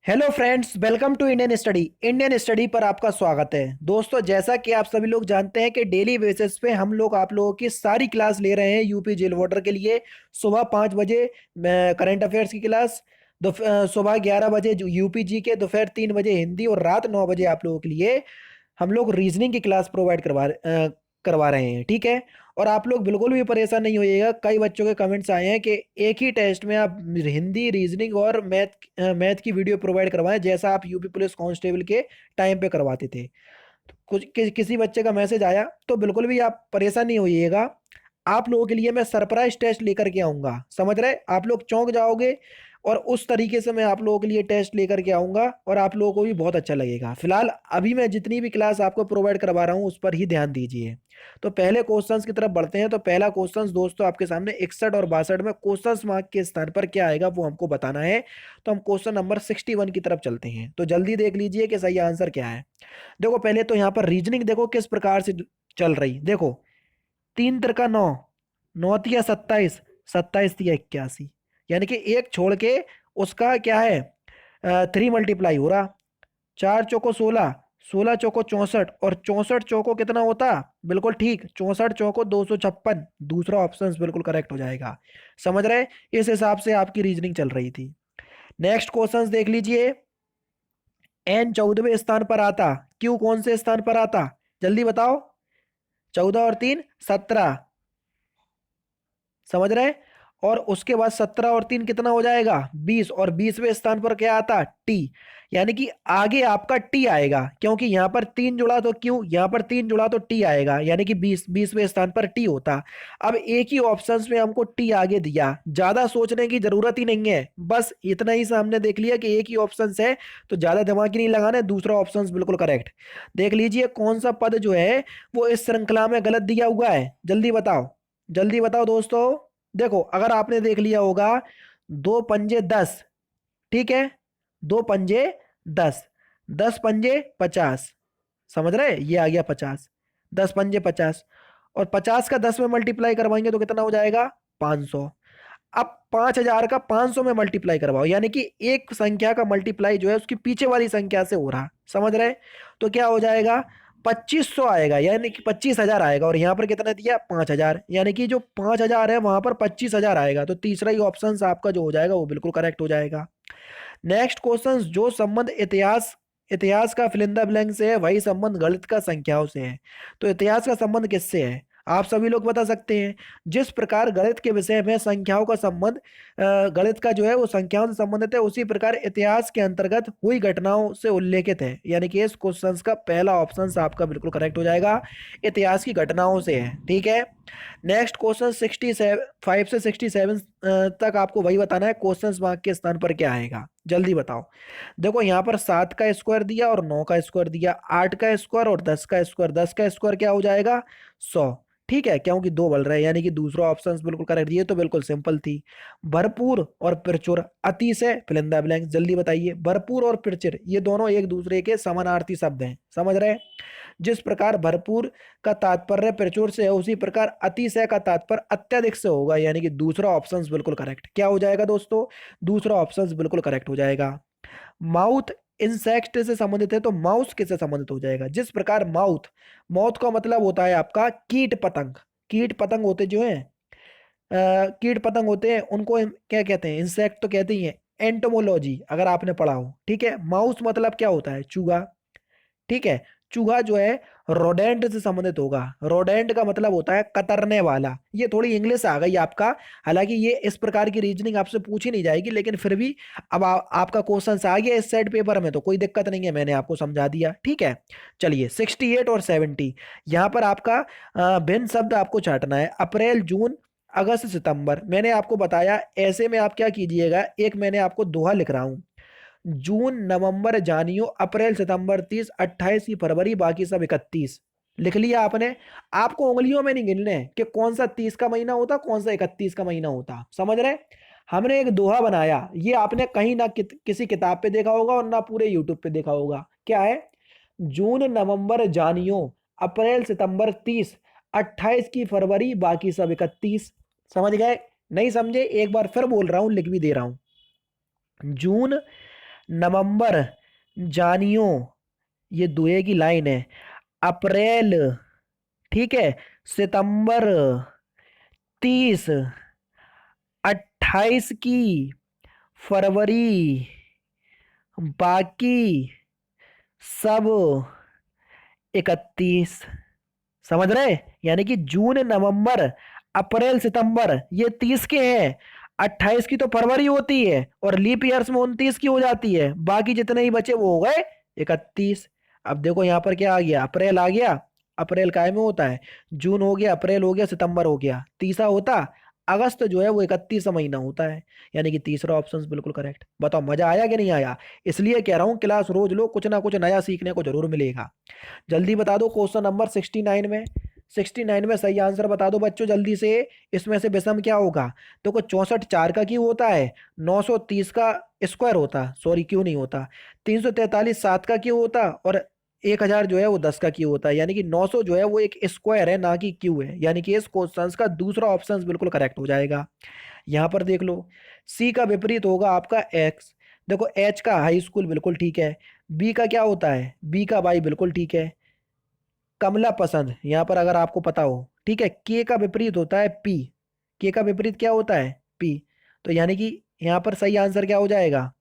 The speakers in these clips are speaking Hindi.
Hello friends, welcome to Indian study पर आपका स्वागत है। दोस्तों, जैसा कि आप सभी लोग जानते हैं कि डेली बेसिस पे हम लोग आप लोगों की सारी क्लास ले रहे हैं यूपी जेल वार्डर के लिए। सुबह 5 बजे करंट अफेयर्स की क्लास, सुबह 11 बजे यूपी जी के, दोपहर 3 बजे हिंदी और रात 9 बजे आप लोगों के लिए हम लोग रीजनिंग की क्लास प्रोवाइड करवा रहे हैं। ठीक है। और आप लोग बिल्कुल भी परेशान नहीं होइएगा। कई बच्चों के कमेंट्स आए हैं कि एक ही टेस्ट में आप हिंदी, रीजनिंग और मैथ की वीडियो प्रोवाइड करवाएं, जैसा आप यूपी पुलिस कांस्टेबल के टाइम पे करवाते थे। किसी बच्चे का मैसेज आया, तो बिल्कुल भी आप परेशान नहीं होइएगा। आप लोगों के लिए मैं सरप्राइज टेस्ट लेकर के आऊंगा, समझ रहे? आप लोग चौंक जाओगे। और उस तरीके से मैं आप लोगों के लिए टेस्ट लेकर के आऊंगा और आप लोगों को भी बहुत अच्छा लगेगा। फिलहाल अभी मैं जितनी भी क्लास आपको प्रोवाइड करवा रहा हूँ उस पर ही ध्यान दीजिए। तो पहले क्वेश्चंस की तरफ बढ़ते हैं। तो पहला क्वेश्चंस दोस्तों आपके सामने 61 और 62 में क्वेश्चंस मार्क के स्थान पर क्या आएगा वो हमको बताना है। तो हम क्वेश्चन नंबर 61 की तरफ चलते हैं। तो जल्दी देख लीजिए कि सही आंसर क्या है। देखो, पहले तो यहाँ पर रीजनिंग देखो किस प्रकार से चल रही। देखो, 3 त्रिका 9, 9 तिया 27, 27 तिया 81, यानी कि एक छोड़ के उसका क्या है, 3 मल्टीप्लाई हो रहा। 4 चौको 16, 16 चौको 64 और 64 चौको कितना होता? बिल्कुल ठीक, 64 चौको 256। दूसरा ऑप्शन बिल्कुल करेक्ट हो जाएगा। समझ रहे? इस हिसाब से आपकी रीजनिंग चल रही थी। नेक्स्ट क्वेश्चन देख लीजिए। एन 14वें स्थान पर आता, क्यू कौन से स्थान पर आता? जल्दी बताओ। 14 और 3 17, समझ रहे? और उसके बाद 17 और 3 कितना हो जाएगा? 20। और 20वें स्थान पर क्या आता? टी। यानी कि आगे आपका टी आएगा, क्योंकि यहां पर 3 जुड़ा तो क्यों, यहां पर 3 जुड़ा तो टी आएगा, यानी कि 20वें स्थान पर टी होता। अब एक ही ऑप्शन में हमको टी आगे दिया, ज्यादा सोचने की जरूरत ही नहीं है। बस इतना ही सामने देख लिया कि एक ही ऑप्शन है, तो ज्यादा दिमाग ही नहीं लगाना है। दूसरा ऑप्शन बिल्कुल करेक्ट। देख लीजिए कौन सा पद जो है वो इस श्रृंखला में गलत दिया हुआ है। जल्दी बताओ, जल्दी बताओ दोस्तों। देखो, अगर आपने देख लिया होगा, 2 पंजे 10, ठीक है, 2 पंजे 10, 10 पंजे 50, समझ रहे? ये आ गया 50, 10 पंजे 50। और 50 का 10 में मल्टीप्लाई करवाएंगे तो कितना हो जाएगा? 500। अब 5,000 का 500 में मल्टीप्लाई करवाओ, यानी कि एक संख्या का मल्टीप्लाई जो है उसकी पीछे वाली संख्या से हो रहा, समझ रहे? तो क्या हो जाएगा? 2500 आएगा, यानी कि 25,000 आएगा। और यहाँ पर कितना दिया? 5,000, यानी कि जो 5,000 है वहां पर 25,000 आएगा। तो तीसरा ही ऑप्शन आपका जो हो जाएगा वो बिल्कुल करेक्ट हो जाएगा। नेक्स्ट क्वेश्चन, जो संबंध इतिहास इतिहास का फिलिंदा ब्लैंक से है वही संबंध गणित का संख्याओं से है। तो इतिहास का संबंध किससे है? आप सभी लोग बता सकते हैं। जिस प्रकार गणित के विषय में संख्याओं का संबंध, गणित का जो है वो संख्याओं से संबंधित है, उसी प्रकार इतिहास के अंतर्गत हुई घटनाओं से उल्लेखित है। यानी कि इस क्वेश्चन का पहला ऑप्शन आपका बिल्कुल करेक्ट हो जाएगा, इतिहास की घटनाओं से है। ठीक है। नेक्स्ट क्वेश्चन 67, 5 से 67 तक आपको वही बताना है, क्वेश्चन मार्क के स्थान पर क्या आएगा। जल्दी बताओ। देखो, यहाँ पर 7 का स्क्वायर दिया और 9 का स्क्वायर दिया, 8 का स्क्वायर और 10 का स्क्वायर। 10 का स्क्वायर क्या हो जाएगा? 100। ठीक है, क्योंकि दो बल रहे हैं, यानी कि दूसरा ऑप्शन बिल्कुल करेक्ट। ये तो बिल्कुल सिंपल थी। भरपूर और प्रचुर, अतिशय, फिल इन द ब्लैंक। जल्दी बताइए। भरपूर और प्रचुर ये दोनों एक दूसरे के समानार्थी शब्द हैं, समझ रहे हैं? जिस प्रकार भरपूर का तात्पर्य प्रचुर से है, उसी प्रकार अतिशय का तात्पर्य अत्यधिक से होगा, यानी कि दूसरा ऑप्शन बिल्कुल करेक्ट। क्या हो जाएगा दोस्तों? दूसरा ऑप्शन बिल्कुल करेक्ट हो जाएगा। माउथ इंसेक्ट से संबंधित है, तो माउस किससे संबंधित हो जाएगा? जिस प्रकार माउथ, माउथ का मतलब होता है आपका कीट पतंग। कीट पतंग होते जो हैं, कीट पतंग होते हैं, उनको क्या कहते हैं? इंसेक्ट तो कहते ही हैं। एंटोमोलॉजी अगर आपने पढ़ा हो, ठीक है। माउस मतलब क्या होता है? चूहा। ठीक है। चूहा जो है रोडेंट से संबंधित होगा। रोडेंट का मतलब होता है कतरने वाला। ये थोड़ी इंग्लिश आ गई आपका, हालांकि ये इस प्रकार की रीजनिंग आपसे पूछी नहीं जाएगी, लेकिन फिर भी अब आपका क्वेश्चन आ गया इस साइड पेपर में, तो कोई दिक्कत नहीं है, मैंने आपको समझा दिया। ठीक है। चलिए, 68 और 70, यहाँ पर आपका भिन्न शब्द आपको छांटना है। अप्रैल, जून, अगस्त, सितंबर। मैंने आपको बताया, ऐसे में आप क्या कीजिएगा, एक मैंने आपको दोहा लिख रहा हूं। जून, नवंबर, जानियो, अप्रैल, सितंबर 30, 28 की फरवरी, बाकी सब 31। लिख लिया आपने? आपको उंगलियों में नहीं गिनने हैं कि कौन सा 30 का महीना होता, कौन सा 31 का महीना होता, समझ रहे? हमने एक दोहा बनाया, ये आपने कहीं ना किसी किताब पे देखा होगा और ना पूरे यूट्यूब पे देखा होगा। क्या है? जून, नवंबर, जानियो, अप्रैल, सितंबर 30, 28 की फरवरी, बाकी सब 31। समझ गए? नहीं समझे? एक बार फिर बोल रहा हूं, लिख भी दे रहा हूं। जून, नवंबर, जानियो, ये दुए की लाइन है, अप्रैल, ठीक है, सितंबर, 30, 28 की, फरवरी, बाकी सब 31। समझ रहे? यानी कि जून, नवंबर, अप्रैल, सितंबर ये 30 के हैं, 28 की तो फरवरी होती है और लीप ईयर्स में 29 की हो जाती है, बाकी जितने ही बचे वो हो गए 31। अब देखो यहां पर क्या आ गया, अप्रैल आ गया, अप्रैल काय में होता है, जून हो गया, अप्रैल हो गया, सितंबर हो गया, तीसरा होता अगस्त जो है वो 31 महीना होता है। यानी कि तीसरा ऑप्शन बिल्कुल करेक्ट। बताओ मजा आया कि नहीं आया? इसलिए कह रहा हूं क्लास रोज लो, कुछ ना कुछ नया सीखने को जरूर मिलेगा। जल्दी बता दो क्वेश्चन नंबर 69 में, 69 में सही आंसर बता दो बच्चों जल्दी से। इसमें से विषम क्या होगा? देखो 64 4 का क्यों होता है, 930 का स्क्वायर होता, सॉरी क्यों नहीं होता, 343 7 का क्यों होता, और 1000 जो है वो 10 का क्यों होता है। यानी कि 900 जो है वो एक स्क्वायर है ना कि क्यू है। यानी कि इस क्वेश्चन का दूसरा ऑप्शन बिल्कुल करेक्ट हो जाएगा। यहां पर देख लो, सी का विपरीत होगा आपका एक्स। देखो एच का हाई स्कूल बिल्कुल ठीक है, बी का क्या होता है, बी का वाई बिल्कुल ठीक है, कमला पसंद यहां पर अगर आपको पता हो, ठीक है, के का विपरीत होता है पी, के का विपरीत क्या होता है, पी। तो यानी कि यहां पर सही आंसर क्या हो जाएगा?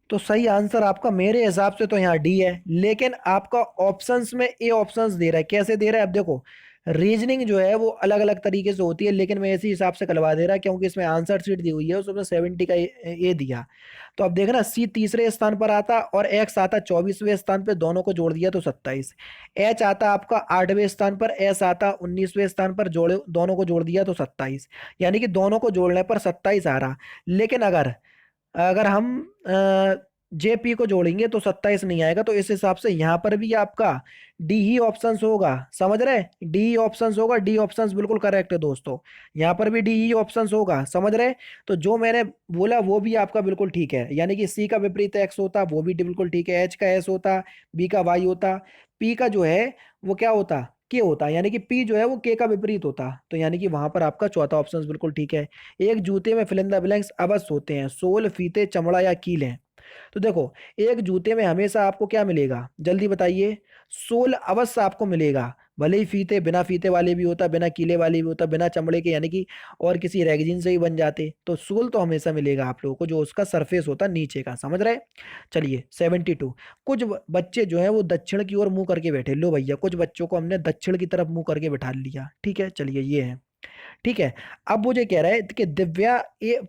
तो सही आंसर आपका मेरे हिसाब से तो यहाँ डी है, लेकिन आपका ऑप्शंस में ए ऑप्शंस दे रहा है। कैसे दे रहा है? अब देखो रीजनिंग जो है वो अलग अलग तरीके से होती है, लेकिन मैं इसी हिसाब से करवा दे रहा क्योंकि इसमें आंसर शीट दी हुई है, उसमें 70 का ए दिया। तो अब देखना, सी तीसरे स्थान पर आता और एक्स आता 24वें स्थान पर, दोनों को जोड़ दिया तो 27। एच आता आपका 8वें स्थान पर, एस आता 19वें स्थान पर, जोड़े दोनों को जोड़ दिया तो 27। यानी कि दोनों को जोड़ने पर 27 आ रहा। लेकिन अगर अगर हम जेपी को जोड़ेंगे तो 27 नहीं आएगा। तो इस हिसाब से यहां पर भी आपका डी ही ऑप्शंस होगा। समझ रहे? डी ही ऑप्शंस होगा, डी ऑप्शंस बिल्कुल करेक्ट है दोस्तों। यहां पर भी डी ही ऑप्शंस होगा। समझ रहे? तो जो मैंने बोला वो भी आपका बिल्कुल ठीक है। यानी कि सी का विपरीत एक्स होता, वो भी बिल्कुल ठीक है, एच का एस होता, बी का वाई होता, पी का जो है वो क्या होता, के होता। यानी कि पी जो है वो के का विपरीत होता। तो यानी कि वहां पर आपका चौथा ऑप्शन बिल्कुल ठीक है। एक जूते में फिल इन द ब्लैंक्स अवश्य होते हैं, सोल, फीते, चमड़ा या कील हैं। तो देखो एक जूते में हमेशा आपको क्या मिलेगा, जल्दी बताइए? सोल अवश्य आपको मिलेगा। भले ही फीते बिना फीते वाले भी होता, बिना कीले वाले भी होता, बिना चमड़े के यानी कि और किसी रेगजीन से ही बन जाते, तो सोल तो हमेशा मिलेगा आप लोगों को, जो उसका सरफेस होता नीचे का। समझ रहे? चलिए 72। कुछ बच्चे जो है वो दक्षिण की ओर मुंह करके बैठे। लो भैया कुछ बच्चों को हमने दक्षिण की तरफ मुंह करके बैठा लिया, ठीक है, चलिए ये है, ठीक है। अब मुझे कह रहा है कि दिव्या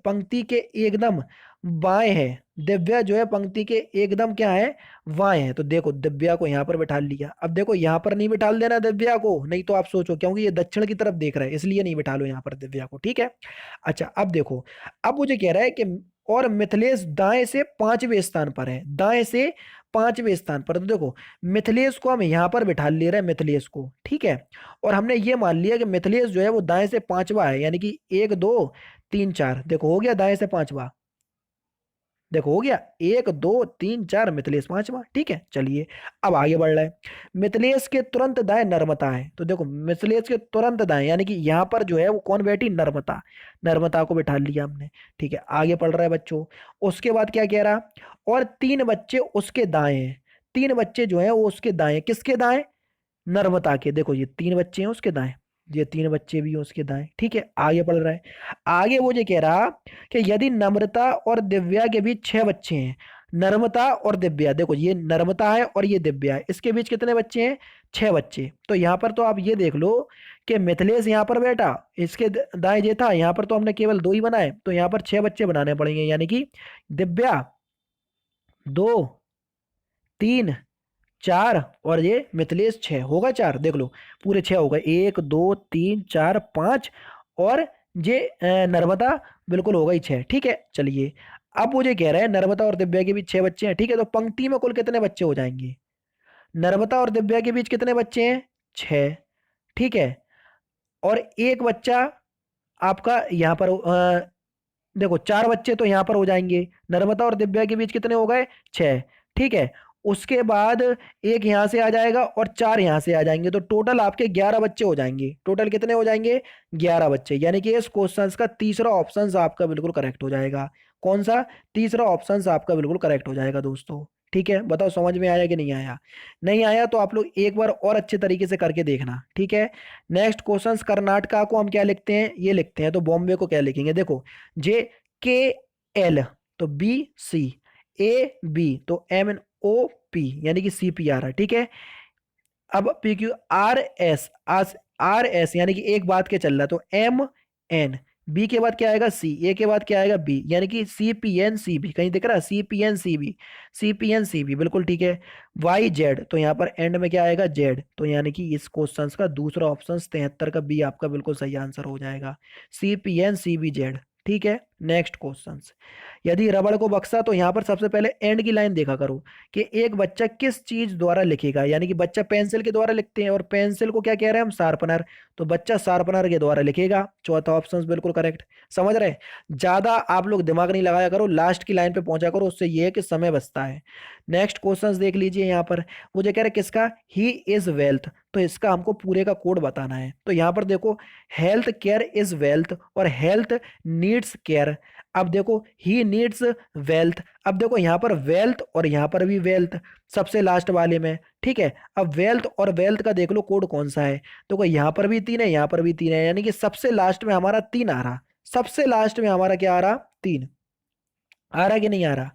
पंक्ति के एकदम बाएं है, दिव्या जो है पंक्ति के एकदम क्या है, बाएं है। तो देखो दिव्या को यहाँ पर बिठा लिया। अब देखो यहाँ पर नहीं बिठा देना दिव्या को, नहीं तो आप सोचो क्योंकि ये दक्षिण की तरफ देख रहा है इसलिए नहीं बिठा लो यहाँ पर दिव्या को, ठीक है। अच्छा अब देखो, अब मुझे कह रहा है कि और मिथिलेश दाएं से 5वें स्थान पर है, दाएं से 5वें स्थान पर। तो देखो मिथिलेश को हम यहाँ पर बिठा ले रहे हैं, मिथिलेश को, ठीक है। और हमने ये मान लिया कि मिथिलेश जो है वो दाएं से पांचवा है, यानी कि 1 2 3 4, देखो हो गया दाएं से पांचवा, देखो हो गया 1 2 3 4, मिथिलेश पांचवा, ठीक है। चलिए अब आगे बढ़ रहा है। मिथिलेश के तुरंत दाएं नर्मदा है। तो देखो मिथिलेश के तुरंत दाएं यानी कि यहां पर जो है वो कौन बैठी, नर्मदा, नर्मदा को बिठा लिया हमने, ठीक है। आगे पढ़ रहा है बच्चों। उसके बाद क्या कह रहा, और 3 बच्चे उसके दाएं हैं, 3 बच्चे जो है वो उसके दाएं, किसके दाएं, नर्मदा के। देखो ये 3 बच्चे हैं उसके दाएं, ये 3 बच्चे भी हैं उसके दाएं, ठीक है। आगे पढ़ रहा है। आगे वो ये कह रहा कि यदि नम्रता और दिव्या के बीच 6 बच्चे हैं, नर्मदा और दिव्या, देखो ये नर्मदा है और ये दिव्या है, इसके बीच कितने बच्चे हैं, 6 बच्चे। तो यहाँ पर तो आप ये देख लो कि मिथिलेश यहाँ पर बैठा, इसके दाएं ये था, यहाँ पर तो हमने केवल 2 ही बनाए, तो यहाँ पर 6 बच्चे बनाने पड़ेंगे। यानी कि दिव्या 2 3 4 और ये मिथिलेश 6, होगा 4, देख लो पूरे 6 हो गए, 1 2 3 4 5, और ये नर्मदा बिल्कुल होगा ही 6, ठीक है। चलिए अब मुझे कह रहा है नर्मदा और दिव्या के बीच 6 बच्चे हैं, ठीक है। तो पंक्ति में कुल कितने बच्चे हो जाएंगे, नर्मदा और दिव्या के बीच कितने बच्चे हैं, 6, ठीक है। और एक बच्चा आपका यहाँ पर देखो 4 बच्चे तो यहाँ पर हो जाएंगे, नर्मदा और दिव्या के बीच कितने हो गए, 6, ठीक है। उसके बाद एक यहाँ से आ जाएगा और 4 यहाँ से आ जाएंगे, तो टोटल आपके 11 बच्चे हो जाएंगे। टोटल कितने हो जाएंगे? 11 बच्चे, यानी कि इस क्वेश्चन का तीसरा ऑप्शन आपका बिल्कुल करेक्ट हो जाएगा। कौन सा? तीसरा ऑप्शन आपका बिल्कुल करेक्ट हो जाएगा दोस्तों। ठीक है, बताओ समझ में आया कि नहीं आया? नहीं आया तो आप लोग एक बार और अच्छे तरीके से करके देखना। ठीक है, नेक्स्ट क्वेश्चन, कर्नाटका को हम क्या लिखते हैं? ये लिखते हैं, तो बॉम्बे को क्या लिखेंगे? देखो, जे के एल तो बी सी, ए बी तो एम एन ओ पी, यानी कि सी पी आ रहा है। ठीक है, अब P Q R S, R S यानी कि एक बात के चल रहा है, तो एम एन, बी के बाद क्या आएगा? सी, ए के बाद क्या आएगा? बी, यानी कि C P N C B, कहीं दिख रहा है? C P N C B, C P N C B, बिल्कुल ठीक है। वाई जेड, तो यहाँ पर एंड में क्या आएगा? जेड, तो यानी कि इस क्वेश्चन का दूसरा ऑप्शन 73 का बी आपका बिल्कुल सही आंसर हो जाएगा, C P N C B Z. ठीक है, नेक्स्ट क्वेश्चन, यदि रबड़ को बक्सा, तो यहाँ पर सबसे पहले एंड की लाइन देखा करो कि एक बच्चा किस चीज द्वारा लिखेगा, यानी कि बच्चा पेंसिल के द्वारा लिखते हैं और पेंसिल को क्या कह रहे हैं हम? शार्पनर, तो बच्चा शार्पनर के द्वारा लिखेगा। चौथा ऑप्शन बिल्कुल करेक्ट। समझ रहे? ज्यादा आप लोग दिमाग नहीं लगाया करो, लास्ट की लाइन पे पहुंचा करो, उससे ये है कि समय बचता है। नेक्स्ट क्वेश्चन देख लीजिए, यहाँ पर मुझे कह रहे किसका? ही इज वेल्थ, तो इसका हमको पूरे का कोड बताना है। तो यहाँ पर देखो, हेल्थ केयर इज वेल्थ और हेल्थ नीड्स केयर। अब देखो, ही नीड्स वेल्थ, अब देखो यहाँ पर वेल्थ और यहाँ पर भी वेल्थ, सबसे लास्ट वाले में। ठीक है, अब वेल्थ और वेल्थ का देख लो कोड कौन सा है, तो यहाँ पर भी 3 है, यहाँ पर भी 3 है, यानी कि सबसे लास्ट में हमारा 3 आ रहा। सबसे लास्ट में हमारा क्या आ रहा? 3 आ रहा कि नहीं आ रहा?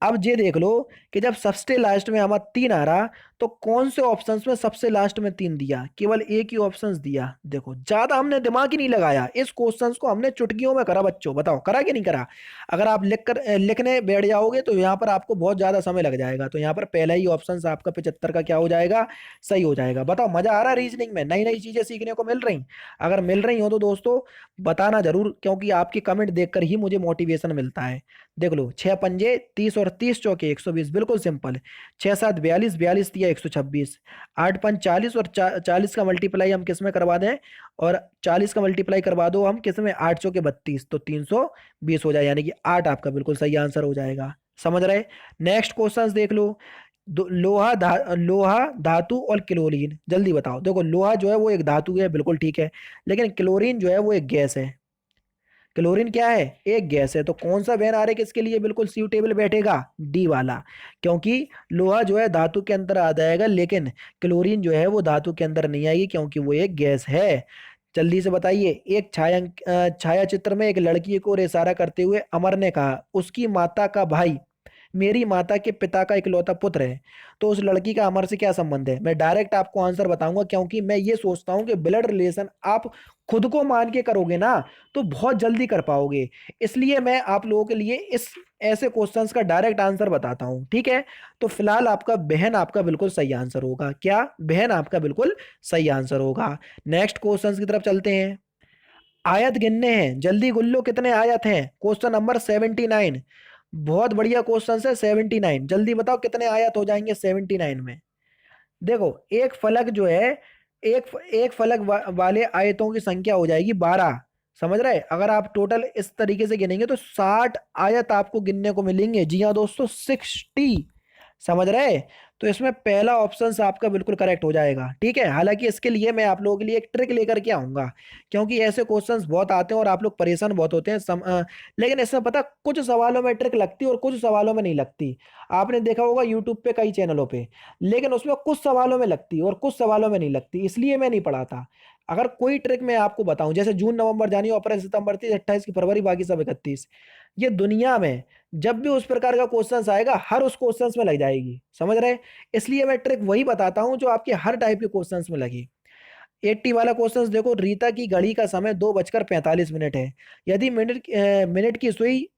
अब ये देख लो कि जब सबसे लास्ट में हमारा 3 आ रहा, तो कौन से ऑप्शंस में सबसे लास्ट में 3 दिया? केवल एक ही ऑप्शंस दिया। देखो, ज्यादा हमने दिमाग ही नहीं लगाया, इस क्वेश्चंस को हमने चुटकियों में करा बच्चों। बताओ करा कि नहीं करा? अगर आप लिखने बैठ जाओगे तो यहाँ पर आपको बहुत ज्यादा समय लग जाएगा। तो यहाँ पर पहला ही ऑप्शन आपका 75 का क्या हो जाएगा? सही हो जाएगा। बताओ मजा आ रहा है रीजनिंग में? नई नई चीजें सीखने को मिल रही? अगर मिल रही हो तो दोस्तों बताना जरूर, क्योंकि आपके कमेंट देखकर ही मुझे मोटिवेशन मिलता है। देख लो, 6 पंजे 30 और 30 चौके 120, बिल्कुल सिंपल। 6 7 42, 42 दिया 126, 8 5 40 और 40 का मल्टीप्लाई हम किस में करवा दें? और 40 का मल्टीप्लाई करवा दो हम किस में? 8 चौके 32, तो 320 हो जाए, यानी कि 8 आपका बिल्कुल सही आंसर हो जाएगा। समझ रहे? नेक्स्ट क्वेश्चन देख लो, लोहा धातु और क्लोरीन, जल्दी बताओ। देखो, लोहा जो है वो एक धातु है, बिल्कुल ठीक है, लेकिन क्लोरीन जो है वो एक गैस है। क्लोरीन क्या है? एक गैस है। तो कौन सा वेन आरेख इसके लिए बिल्कुल सूटेबल बैठेगा? डी वाला, क्योंकि लोहा जो है धातु के अंदर आ जाएगा, लेकिन क्लोरीन जो है वो धातु के अंदर नहीं आएगी, क्योंकि वो एक गैस है। जल्दी से बताइए, एक छाया चित्र में एक लड़की को इशारा करते हुए अमर ने कहा, उसकी माता का भाई मेरी माता के पिता का इकलौता पुत्र है, तो उस लड़की का अमर से क्या संबंध है? मैं डायरेक्ट आपको आंसर बताऊंगा, क्योंकि मैं ये सोचता हूं कि ब्लड रिलेशन आप खुद को मान के करोगे ना तो बहुत जल्दी कर पाओगे। इसलिए मैं आप लोगों के लिए इस ऐसे क्वेश्चंस का डायरेक्ट आंसर बताता हूं। ठीक है, तो फिलहाल आपका बहन आपका बिल्कुल सही आंसर होगा। क्या? बहन आपका बिल्कुल सही आंसर होगा। नेक्स्ट क्वेश्चंस की तरफ चलते हैं। आयत गिनने हैं, जल्दी गुल्लो, कितने आयत हैं? Question number 79। बहुत बढ़िया क्वेश्चन है 79, जल्दी बताओ कितने आयत हो जाएंगे 79 में? देखो, एक फलक जो है, एक फलक वाले आयतों की संख्या हो जाएगी 12। समझ रहे? अगर आप टोटल इस तरीके से गिनेंगे तो 60 आयत आपको गिनने को मिलेंगे। जी हाँ दोस्तों, 60। समझ रहे? तो इसमें पहला ऑप्शन आपका बिल्कुल करेक्ट हो जाएगा। ठीक है, हालांकि इसके लिए मैं आप लोगों के लिए एक ट्रिक लेकर के आऊंगा, क्योंकि ऐसे क्वेश्चंस बहुत आते हैं और आप लोग परेशान बहुत होते हैं। लेकिन इसमें पता, कुछ सवालों में ट्रिक लगती है और कुछ सवालों में नहीं लगती। आपने देखा होगा यूट्यूब पे कई चैनलों पे, लेकिन उसमें कुछ सवालों में लगती है और कुछ सवालों में नहीं लगती, इसलिए मैं नहीं पढ़ाता। अगर कोई ट्रिक मैं आपको बताऊं, जैसे जून नवंबर जानिए, अप्रैल सितंबर 30 28 की फरवरी, बाकी सब 31, ये दुनिया में जब भी उस प्रकार का क्वेश्चन आएगा, हर उस क्वेश्चन में लग जाएगी। समझ रहे? इसलिए मैं ट्रिक वही बताता हूं जो आपके हर टाइप के क्वेश्चन में लगी। 80 वाला क्वेश्चन देखो, रीता की घड़ी का समय 2:45 है। यदि मिनट की सुई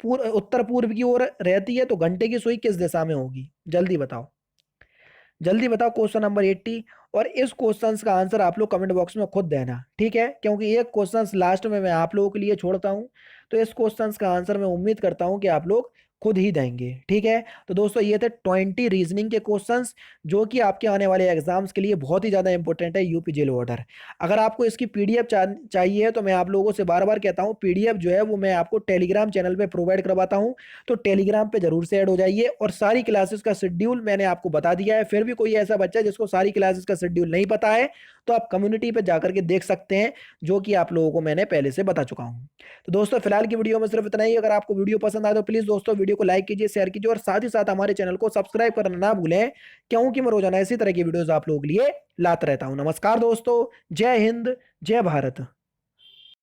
उत्तर पूर्व की ओर रहती है, तो घंटे की सुई किस दिशा में होगी? जल्दी बताओ, जल्दी बताओ। क्वेश्चन नंबर 80, और इस क्वेश्चन का आंसर आप लोग कमेंट बॉक्स में खुद देना। ठीक है, क्योंकि एक क्वेश्चन लास्ट में मैं आप लोगों के लिए छोड़ता हूं, तो इस क्वेश्चन का आंसर मैं उम्मीद करता हूं कि आप लोग खुद ही देंगे। ठीक है, तो दोस्तों ये थे 20 रीजनिंग के क्वेश्चंस जो कि आपके आने वाले एग्जाम्स के लिए बहुत ही ज़्यादा इंपॉर्टेंट है, यूपी जेल ऑर्डर। अगर आपको इसकी पीडीएफ चाहिए तो मैं आप लोगों से बार बार कहता हूँ, पीडीएफ जो है वो मैं आपको टेलीग्राम चैनल पे प्रोवाइड करवाता हूँ, तो टेलीग्राम पे जरूर से ऐड हो जाइए। और सारी क्लासेस का शेड्यूल मैंने आपको बता दिया है, फिर भी कोई ऐसा बच्चा जिसको सारी क्लासेस का शेड्यूल नहीं पता है तो आप कम्युनिटी पे जाकर के देख सकते हैं, जो कि आप लोगों को मैंने पहले से बता चुका हूँ। तो दोस्तों फिलहाल की वीडियो में सिर्फ इतना ही। अगर आपको वीडियो पसंद आए तो प्लीज दोस्तों वीडियो को लाइक कीजिए, शेयर कीजिए और साथ ही साथ हमारे चैनल को सब्सक्राइब करना ना भूलें, क्योंकि मैं रोजाना इसी तरह की वीडियोस आप लोगों के लिए लाता रहता हूं। नमस्कार दोस्तों, जय हिंद, जय भारत।